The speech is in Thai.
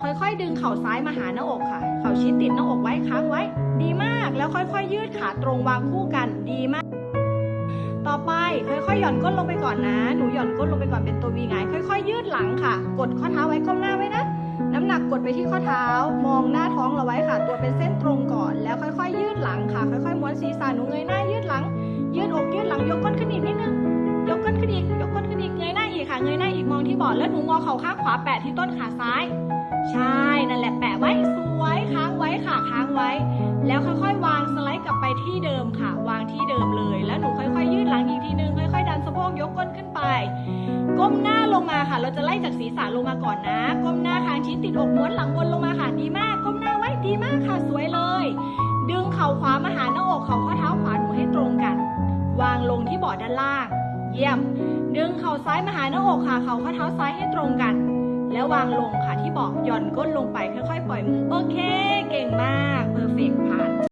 ค่อยๆดึงเข่าซ้ายมาหาหน้าอกค่ะเข่าชิดติดหน้าอกไว้ค้างไว้ดีมากแล้วค่อยๆยืดขาตรงวางคู่กันดีมากต่อไปค่อยๆหย่อนก้นลงไปก่อนนะหนูหย่อนก้นลงไปก่อนเป็นตัววีหงายค่อยๆยืดหลังค่ะกดข้อเท้าไว้ก้มหน้าไว้นะน้ำหนักกดไปที่ข้อเท้ามองหน้าท้องเราไว้ค่ะตัวเป็นเส้นตรงก่อนแล้วค่อยๆยืดหลังค่ะค่อยๆม้วนศีรษะหนูเงยหน้ายืดหลังยืดอกยืดหลังยกก้นขึ้นอีกนิดนึงยกก้นขึ้นอีกยกก้นขึ้นอีกเงยหน้าอีกค่ะเงยหน้าอีกมองที่บอร์ดแล้วหนูงอเข่าข้างขวาแปะที่ต้นขาซ้ายใช่นั่นแหละแปะไว้สวยค้างไว้ค่ะค้างไว้แล้วค่อยๆวางสไลด์กลับไปที่เดิมค่ะวางที่เดิมเลยแล้วหนูค่อยๆยืดหลังอีกทีนึงค่อยๆดันสะโพกยกก้นขึ้นไปก้มหน้าลงมาค่ะเราจะไล่จากศีรษะลงมาก่อนนะก้มหน้าคางชิดติดอกม้วนหลังวนลงมาค่ะดีมากก้มหน้าไว้ดีมากค่ะสวยเลยดึงเข่าขวามาหาหน้าอกเข่าข้อเท้าขวาหนูให้ตรงกันวางลงที่บอร์ดด้านล่างเยี่ยมดึงเข่าซ้ายมาหาหน้าอกค่ะเข่าข้อเท้าซ้ายให้ตรงกันแล้ววางลงค่ะที่เบาะหย่อนก้นลงไปค่อยๆปล่อยมือโอเคเก่งมา